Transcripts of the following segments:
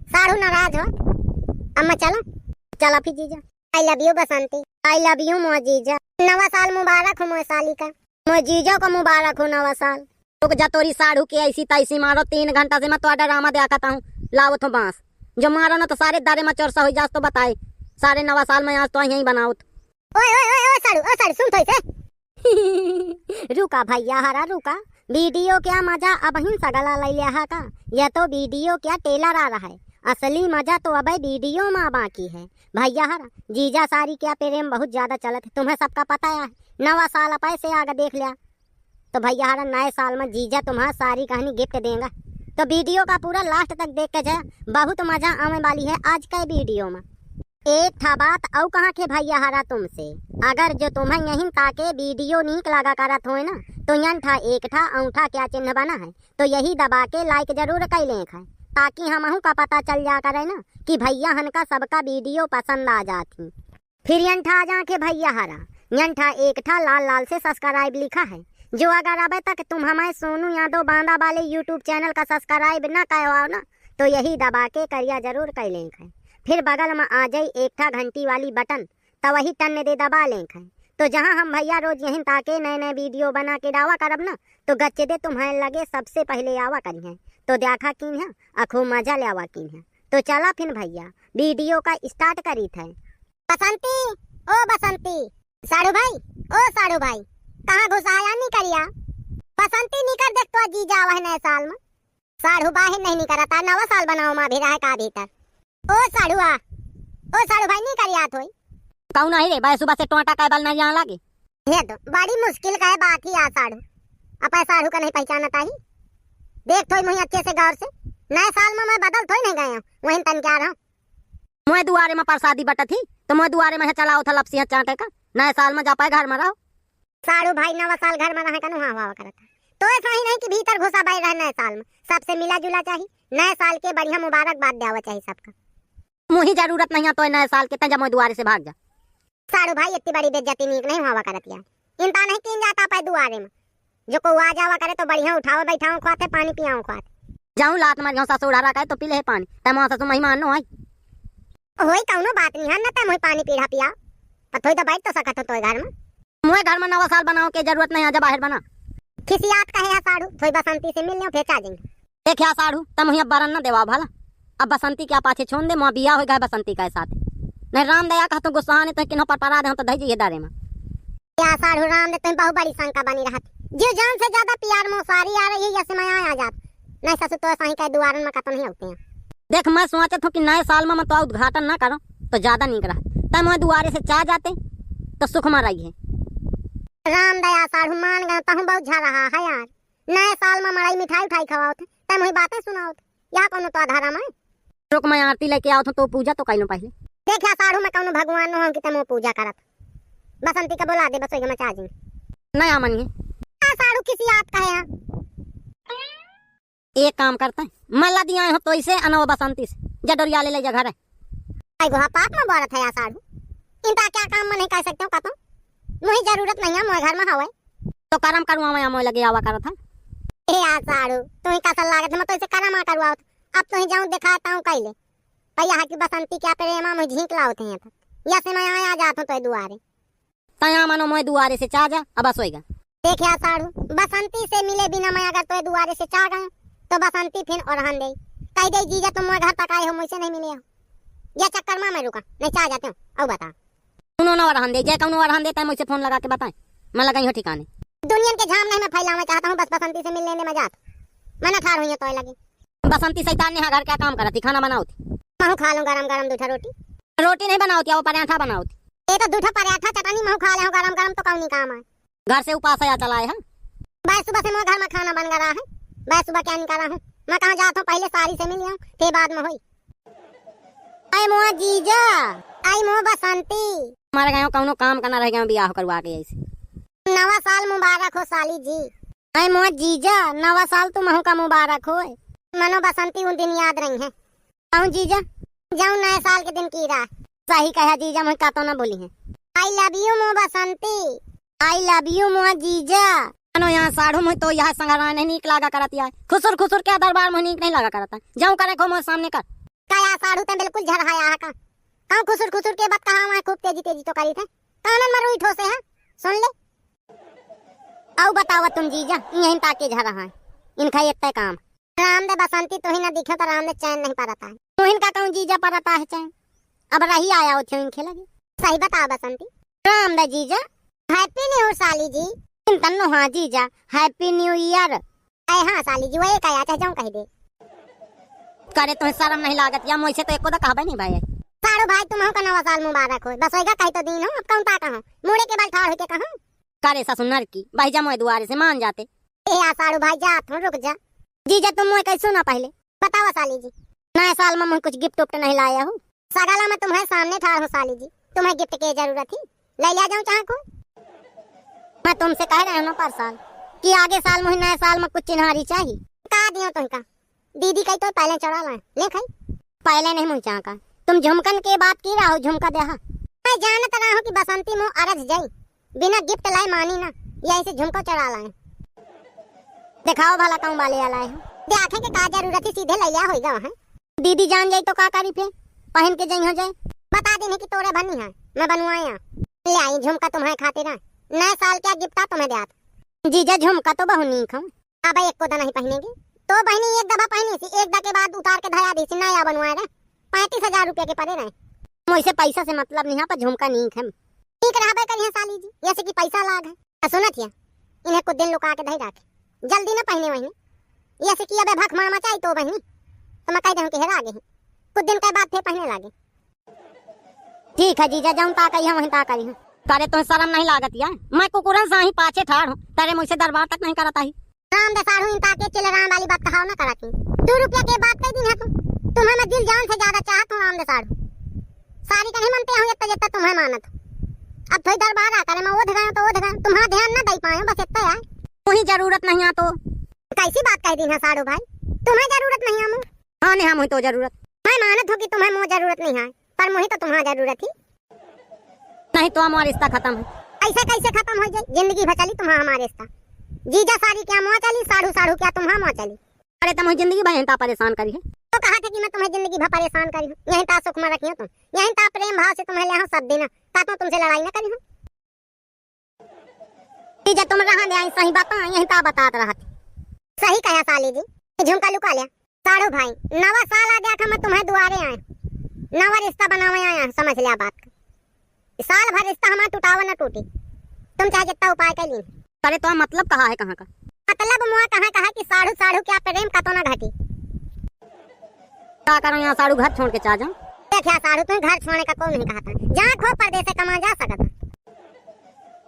साढ़ू नाराज हो। अम्मा चलो चलो फिर जीजा। आई love you Basanti, I love you more जीजा। नवा साल मुबारक हो मोर साली का, मोर जीजा को मुबारक हो नवा साल। रुक जा, तोरी साढ़ू की ऐसी तैसी मारो 3 घंटा से मैं तो ड्रामा देखा करता हूँ। लाओ तो बांस जो मारो ना तो सारे दारे में चर्चा हो जास तो बताए सारे नवा साल में आज तो यही बनाओ। ओए ओए ओए ओए साढ़ू, ओ साढ़ू सुन तो इसे। रुका भैया हरा रुका, वीडियो क्या मजा अब हिन सगला ले लिया का। यह तो वीडियो क्या टेलर आ रहा है, असली मजा तो अब वीडियो में बाकी है। भैया हरा जीजा सारी क्या प्रेम बहुत ज्यादा चलत है, तुम्हें सबका पता है। नवा साल अब ऐसे आगे देख लिया तो भैया हरा नए साल में जीजा तुम्हारा सारी कहानी गिफ्ट देंगे। तो वीडियो का पूरा लास्ट तक देख के जाए, बहुत मजा आने वाली है आज के वीडियो में। एक था बात औ कहाँ के भैया हरा तुमसे, अगर जो तुम्हें यहीं ताके वीडियो नीक लगा करत हो ना तो यन था एक था अंगूठा क्या चिन्ह बना है तो यही दबा के लाइक जरूर कर लें है, ताकि हमहू का पता चल जा करे ना कि भैया हन का सबका वीडियो पसंद आ जाती। फिर यन था जाके भैया हरा यन था एक था लाल लाल से सब्सक्राइब लिखा है, जो अगर अभी तक तुम हमारे सोनू यादव बांदा वाले यूट्यूब चैनल का सब्सक्राइब न करवाओ ना तो यही दबा के करिया जरूर कर लें है। फिर बगल में आ जाई एक था घंटी वाली बटन तो वही टन दे दबा लें है। तो जहां हम भैया रोज यहीं ताके नए नए वीडियो बना के डावा करब ना तो गच्चे दे तुम्हें लगे सबसे पहले आवा करी है तो देखा किन है अखो मजा ले आवा किन है। तो चला फिर भैया वीडियो का स्टार्ट करी थे। बसंती ओ बसंती, साड़ू भाई ओ साड़ू भाई कहाँ घुसाया नहीं करिया। बसंती निकर देख तो जीजा आवा है नए साल में। साड़ू बाहर नहीं निकलता, नवा साल बनाओ माँ भी रहे का भीतर। ओ साड़ू आ, ओ साड़ू भाई नहीं करिया थोई कौन है रे भाई सुबह से टोटा का बल नहीं लगे। ये तो बड़ी मुश्किल का है बात ही आ साड़ू, अपा साड़ू का नहीं पहचानता ही। देख थोई मुझे अच्छे से गौर से, नए साल में मैं बदल थोई नहीं गया वहीं तन क्या रहा। मैं दुआरे में प्रसादी बटा थी तो मैं दुआरे में चलाओ था लपसी चाटे का, नए साल में जा पाए घर में रहो। साड़ू भाई नवा साल घर में रहे कनु हवा करता तो ऐसा ही नहीं कि भीतर घुसा भाई रहे। नए साल में सबसे मिला जुला चाहिए, नए साल के बढ़िया मुबारकबाद देवा चाहिए सबका। मुझे जरूरत नहीं है तो नए साल के तंजा मैं दुआरे से भाग जा। साड़ू भाई इतनी बड़ी बेइज्जती नीक नहीं हुआ करती है, इनता नहीं किन जाता पाए दुआरे में। जो को आ जावा करे तो बढ़िया उठाओ बैठाओ खाते पानी पियाओ खाते। जाऊं लात मार ससुर उड़ा रखा है तो पी ले पानी, तम ससुर मेहमान नो आई होई कौनो बात नहीं है ना, तम होई पानी पीढ़ा पिया पथोई तो बैठ तो सकत हो तो घर में। मुझे घर में नवा साल बनाओ के जरूरत नहीं है, जब बाहर बना खिसियात कहे है साड़ू थोई बसंती से मिलने फिर आ जाएंगे। देखिया साड़ू तम हुई बरन न देवा भला, अब बसंती क्या पाछे छोड़ दे मुआ बिया हो गए बसंती के साथ। नहीं राम दया का तो गुस्सा ने तो किनो पर परा दे तो धई जी दारे में। क्या साड़ू राम ने तुम बहुत बड़ी शंका बनी रहत, जो जान से ज्यादा प्यार में सारी आ रही है जैसे मैं आ जात। नहीं ससुर तो सही का दुआरन में कतो नहीं होते हैं। देख मैं सोचत हूँ कि नए साल में मैं तो उद्घाटन ना करो तो ज्यादा नहीं करा, तब मैं दुआरे से चा जाते तो सुख में रही है। राम दया साड़ू मान गए तो बहुत झा रहा है यार, नए साल में मलाई मिठाई उठाई खवाओ थे तम वही बातें सुनाओ थे या कोनो तो आधारा में। रुक मैं आरती लेके आओ तो पूजा तो कइलो पहले। देखा साड़ू में कौन भगवान नो हम कि तम पूजा करत। बसंती का बोला दे बस ओइगे में चार्जिंग नहीं आमन है साड़ू किसी याद का है। एक काम करते हैं मैं ला दिया हो तो इसे अनव बसंती से जडोरिया ले जा घर है। आई गोहा पाप में बोलत है या साड़ू, इनका क्या काम में नहीं कर सकते हो कतो, मुझे जरूरत नहीं है मोए घर में हवे तो करम करवा मैं मोए लगे आवा करत है। ए या साड़ू तू ही कसल लागत मैं तो इसे करम करवाओ अब तो ही जाऊं दिखाता हूं कइले भैया की बसंती क्या प्रेमा में झींक लाओते हैं तो या से मैं आ जाता हूं तो दुआरे तया मानो मोए दुआरे से चा जा अब सोएगा। देखिया साड़ू बसंती से मिले बिना मैं अगर तो दुआरे से चा गए तो बसंती फिर और हन दे कह दे जीजा तुम मोए घर तक आए हो मुझसे नहीं मिले हो या चक्कर में मैं रुका नहीं चा जाते हो। अब बता उन्होंने रहन दे जय कौनो रहन देता है मुझसे फोन लगा के बताएं मैं लगाई हो ठिकाने। दुनिया के झाम नहीं मैं फैलाना चाहता हूँ, बस बसंती से मिलने में जात मैंने ठार हुई तो लगी। बसंती शैतान ने घर क्या काम करा थी, खाना बनाओ थी मैं खा लूं गरम गरम दूठा रोटी। रोटी नहीं बनाओ थी वो पराठा बनाओ थी। ये तो दूठा पराठा चटनी मैं खा ले हूं गरम गरम तो कौन नहीं काम है। घर से उपास आया चलाए है भाई सुबह से मेरे घर में खाना बन रहा है, भाई सुबह क्या नहीं कर रहा हूँ मैं कहाँ जाता हूँ पहले सारी से मिल आऊं फिर बाद में हुई। आई मोआ जीजा आई मोआ बसंती हमारे गाँव कौनो काम करना रह गया बियाह करवा के ऐसे। नवा साल मुबारक हो साली जी। आई मोआ जीजा नवा साल तुम का मुबारक हो। मनो बसंती उन दिन याद रही है कहूँ जीजा जाऊँ नए साल के दिन की राह। सही कहा जीजा मुझे का तो ना बोली है। आई लव यू मोआ बसंती, आई लव यू मोआ जीजा। नो यहाँ साढ़ू में तो यह संगरा नहीं नीक लगा करती है, खुसुर खुसुर क्या दरबार में नीक नहीं लगा करता जाऊँ करे को मोर सामने कर क्या साढ़ू ते बिल्कुल झरहाया है का कहूं खुसुर खुसुर के बात कहा वहां खूब तेजी तेजी तो करी थे कानन मर उठो से है सुन ले आओ बताओ तुम जीजा यहीं ताके झरा है इनका इतना काम राम दे बसंती तो ही ना दिखे तो राम दे चैन नहीं पड़ता है तो इनका कहूं जीजा पड़ता है चैन अब रही आया हो थे इनके लगे सही बताओ बसंती राम दे जीजा हैप्पी न्यू ईयर साली जी इन तन्नो हाँ जीजा हैप्पी न्यू ईयर ऐ हाँ साली जी वो एक आया चाहे जाऊं कह दे करे तुम्हें शर्म नहीं लागत या मुझसे तो एको कहबे नहीं भाई सारो भाई तुम्हां का नवा साल मुबारक हो बस होएगा कहीं तो दिन हो अब कहूं ता कहूं मुड़े के बल ठाड़ होके कहूं करे ससुनर की भाई जा मोए दुआरे से मान जाते ए आ सारू भाई जा थोड़ा रुक जा जीजा तुम मोए कैसे ना पहले बताओ साली जी नए साल में मुझे कुछ गिफ्ट उफ्ट नहीं लाया हूँ सगाला में तुम्हारे सामने ठाड़ हूँ साली जी तुम्हें गिफ्ट की जरूरत थी ले लिया जाऊं चाह को मैं तुमसे कह रहा हूँ ना पर साल कि आगे साल मुझे नए साल में कुछ चिन्हारी चाहिए कहा दियो तुमका दीदी कही तो पहले चढ़ा लाए ले खाई पहले नहीं मुझे चाह का तुम झुमकन के बात की रहा हो झुमका देहा मैं जानत रहा हूँ कि बसंती मुँह अरज जाई बिना गिफ्ट लाए मानी ना यहीं से झुमका चढ़ा लाए दिखाओ भला कहूँ वाले लाए हो देखे के का जरूरत ही सीधे ले लिया होगा वहाँ दीदी जान जाई तो का करी फिर पहन के जाई हो जाए बता देने की तोरे बनी है मैं बनवाया ले आई झुमका तुम्हारे खातिर नए साल क्या गिफ्ट तुम्हें दिया जीजा झुमका तो बहु नीक हूँ अब एक को नहीं पहनेगी तो बहनी एक दफा पहनी थी एक के बाद उतार के धया दी थी नया बनवाए रहे 35,000 रुपए के पड़े रहे मुझसे पैसा से मतलब नहीं है पर झुमका नीक है ठीक रहा करिए साली जी जैसे कि पैसा लाग है सुनत है इन्हें कुछ दिन लुका के धई रखे जल्दी ना पहने वही जैसे कि अब भख मार मचाई तो बहनी तो मैं कह दूं कि हेरा आगे कुछ दिन के बाद फिर पहने लागे ठीक है जीजा जाऊं ता कही वहीं ता करी करे तो शर्म नहीं लागत या मैं कुकुरन सा ही पाछे ठाड़ हूँ तेरे मुझसे दरबार तक नहीं करता ही राम दे साढ़ू इन ताके चिल राम वाली बात कहाओ ना करा की 2 रुपया के बात कह दी है तुम्हें मैं दिल जान से ज्यादा चाहता हूँ राम दे साढ़ू सारी का नहीं मानते हूँ इतना जितना तुम्हें मानत अब थोड़ी दरबार आ करे मैं ओध गया तो ओध गया तुम्हारा ध्यान ना दे पाए बस इतना है वही जरूरत नहीं है तो कैसी बात कह दी है साढ़ू भाई तुम्हें जरूरत नहीं है मुझे हाँ नहीं मुझे तो जरूरत मैं मानत हूँ कि तुम्हें मुझे जरूरत नहीं है पर मुझे तो तुम्हारा जरूरत थी नहीं तो हमारा रिश्ता खत्म है ऐसे कैसे खत्म हो जाए जिंदगी भर चली तुम्हारा हमारा रिश्ता जीजा सारी क्या मुँह चली साढ़ू साढ़ू क्या तुम्हारा मुँह चली अरे तुम जिंदगी भर यहीं परेशान करी है तो कहा था कि मैं तुम्हें जिंदगी भर परेशान करी हूँ यहीं ता सुख में रखी हूँ तुम यहीं ता प्रेम भाव से तुम्हें ले हूँ सब देना ताकि तुमसे लड़ाई ना करी हूँ जीजा तुम रहा ले आई सही बता यहीं ता बतात रहा थी सही कहा साली जी झुमका लुका लिया साढ़ू भाई नवा साल आ गया था मैं तुम्हें दुआरे आए नवा रिश्ता बनावे आया समझ लिया बात साल भर रिश्ता हमारा टूटावा न टूटी तुम चाहे जितना उपाय कर ली अरे तो मतलब कहा है कहाँ का मतलब मुआ कहा कि साढ़ू साढ़ू क्या प्रेम का तो ना घटी क्या करूँ यहाँ साढ़ू घर छोड़ के चाह जाऊँ देखिए साढ़ू तुम घर छोड़ने का कौन नहीं कहा था जहाँ खो परदेश से कमा जा सकता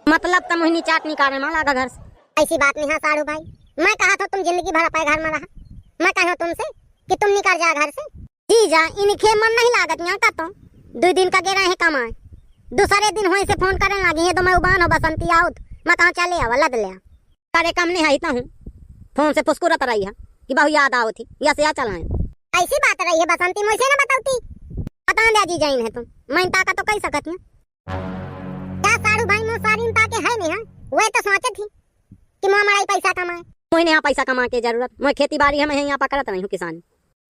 मतलब तुम मुझे चाट निकालने में लगा घर से ऐसी बात नहीं है साढ़ू भाई मैं कहा था तुम जिंदगी भर अपने घर में रहा मैं कहा तुमसे कि तुम निकल जा घर से जीजा इनके मन नहीं लागत यहाँ का तो 2 दिन का गेरा है कमाए दूसरे दिन हुए से फोन करने लगी है तो मैं उबान हो बसंती आउट मैं कहा चले आवा लद ले करे कम नहीं है हूँ फोन से पुस्कुरत रही है कि बहु याद आओ थी या से या चलाए ऐसी बात रही है बसंती मुझे ना बताती पता दिया जी जाइन है तुम मैं ताका तो कही सकती हूँ क्या साढ़ू भाई मुँह सारी ताके है नहीं वह तो सोचे थी कि मुँह हमारा पैसा कमाए मुझे यहाँ पैसा कमा के जरूरत मैं खेती बाड़ी है मैं यहाँ पकड़त नहीं हूँ किसान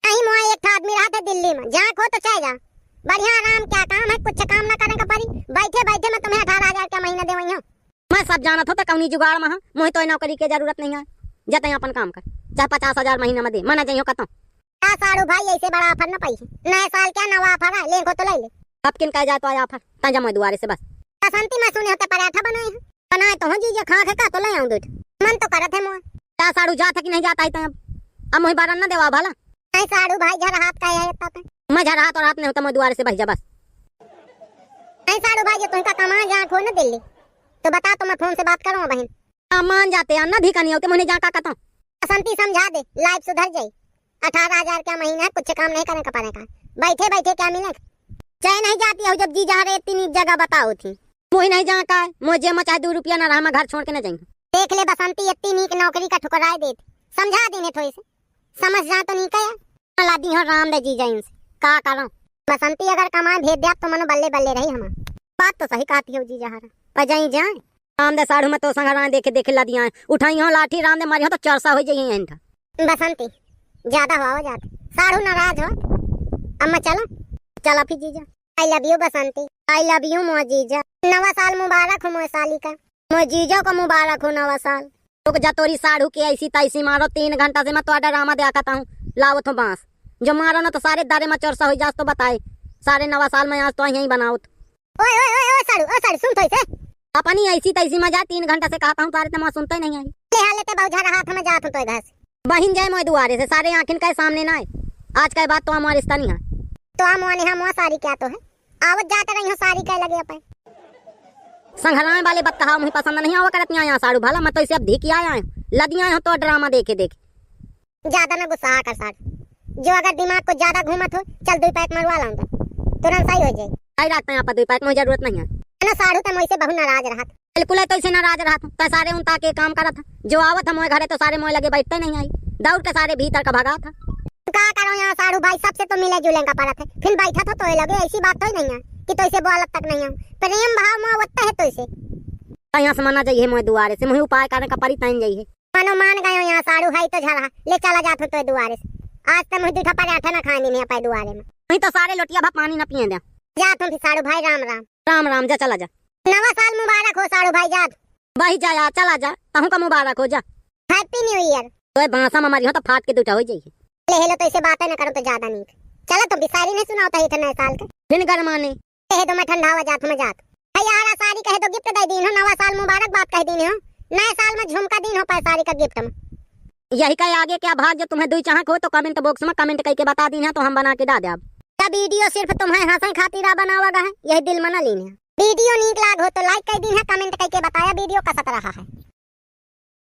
नहीं मुआ एक आदमी रहा था दिल्ली में जहाँ खो तो चाहे जा बढ़िया आराम क्या काम है कुछ काम ना करने का पड़ी बैठे बैठे मैं तुम्हें 18,000 का महीना दे वही हूँ मैं सब जानत हो तो कौनी जुगाड़ में मुझे तो नौकरी की जरूरत नहीं है जते अपन काम कर चाहे 50,000 महीना में दे मना जाइयो कतो क्या साढ़ू भाई ऐसे बड़ा ऑफर ना पाई नए साल क्या नवा ऑफर है ले को तो ले ले अब किन कह जाए तो आया ऑफर ता जमा दुआरे से बस बसंती मैं सुने होते पराठा बनाए तो जी जो खा का तो ले आऊं दूध मन तो करत है मुआ क्या साढ़ू जाता कि नहीं जाता है अब मुझे बारन ना देवा भला नहीं साढ़ू भाई जरा हाथ का है मैं जरा हाथ और हाथ नहीं होता मैं दुआरे से भैया बस नहीं साढ़ू भाई जो तुमका कमा जहाँ खो ना दिल्ली तो बता तो मैं फोन से बात करूँ बहन मान जाते हैं ना भी नहीं होते मुझे जहाँ का कहता बसंती समझा दे लाइफ सुधर जाये 18,000 का महीना है कुछ काम नहीं करने का पड़ेगा बैठे बैठे क्या मिले चाहे नहीं जाती हो जब जी जा रहे इतनी जगह बताओ थी मुझे नहीं जहाँ का मुझे मैं चाहे 2 रुपया ना रहा मैं घर छोड़ के ना जाएंगे देख ले बसंती इतनी नीक नौकरी का ठुकराए देती समझा देने थोड़ी से समझ जा तो नहीं कया ला दी हो राम दे जी जाइन से का करो बसंती अगर कमाए भेज दिया तो मनो बल्ले बल्ले रही हम बात तो सही कहती हो जी जहारा पर जाई जाए राम दे साढ़ू में तो संगरा देखे देखे ला दिया उठाई हो लाठी राम दे मारी हो तो चरसा हो जाइए बसंती ज्यादा हुआ हो जाते साढ़ू नाराज हो अम्मा चलो चलो फिर जीजा। आई love you Basanti, I love you more जीजा। नवा साल मुबारक हो मोर साली का, मोर जीजा को मुबारक हो नवा साल। रुक जा तोरी साढ़ू की ऐसी तैसी मारो 3 घंटा से मैं तो ड्रामा देखा करता हूँ। लाओ तो बांस जो मारो ना तो सारे दारे में चोरसा हो जास तो बताए सारे नवा साल में आज तो यहीं बनाओ। ओए ओए ओए ओए साड़ू, ओ साड़ू सुन तो इसे। अपनी ऐसी तैसी मजा 3 घंटा से कहता हूँ तारे तो मैं सुनता ही नहीं आई। ले हाले ते बहुझा रहा था मैं जात हूं तो घर से। बहिन जाए मोए दुआरे से सारे आखिन के सामने ना आए। आज के बाद तो हमारा रिश्ता नहीं है। तो हम मोने हम सारी क्या तो है आवत जाते रही हो सारी कह लगे अपन। संघराए वाले बात कहा मुझे पसंद नहीं आवा करत यहाँ साड़ू भला मैं तो इसे अब धिकी आया हूँ लदिया हो तो ड्रामा देखे देखे। ज्यादा ना गुस्सा कर साड़ू, जो अगर दिमाग को ज्यादा घूमत हो चल 2 पैक मरवा लाऊंगा तुरंत सही हो जाए। आई रखते हैं यहाँ पर 2 पैक मुझे जरूरत नहीं है ना साड़ू तो मुझसे बहु नाराज रहा था। बिल्कुल है तो इसे नाराज रहा था तो सारे उन ताके काम करा था जो आवत था मोए घरे तो सारे मोए लगे बैठते नहीं आई दौड़ के सारे भीतर का भागा था। का करो यहाँ साड़ू भाई सबसे तो मिले जुले का पड़ा था फिर बैठा था तो लगे ऐसी बात तो ही नहीं है कि तो इसे बोलत तक नहीं है प्रेम भाव में वत्ता है तो इसे यहाँ से मना जाइए मोए दुआरे से मुझे उपाय करने का परी तैन जाइए। मानो मान गयो यहाँ साड़ू भाई तो झला ले चला जात हो तो दुआरे से। आज तक मुझे दूठा पराठा ना खानी नहीं पाए दुआरे में नहीं तो सारे लोटिया भा पानी न पिए दे जात हूँ फिर साड़ू भाई राम राम। राम राम जा चला जा। नवा साल मुबारक हो साड़ू भाई जात। भाई जा यार चला जा तहु का मुबारक हो जा। Happy new year. तो बांसा हमारी हो तो फाट के दूटा हो जाइए। ले हेलो तो इसे बातें न करो तो ज्यादा नहीं चलो तो बिसारी नहीं सुनाओ तो नए साल का बिन गरमाने कहे तो मैं ठंडा हो जात हूँ मैं जात यारा सारी कहे तो गिफ्ट दे दिन हो नवा साल मुबारक बात कह दिन हो नए साल में झुमका दिन हो पाए सारी का गिफ्ट में यही का आगे क्या भाग जो तुम्हें 2 चाहक हो तो कमेंट बॉक्स में कमेंट करके बता दी है तो हम बना के डाल दे। अब क्या वीडियो सिर्फ तुम्हें हंसन खातिर बनावा है यही दिल मना लीन है। वीडियो नीक लाग हो तो लाइक कर दी है कमेंट करके बताया वीडियो कैसा रहा है।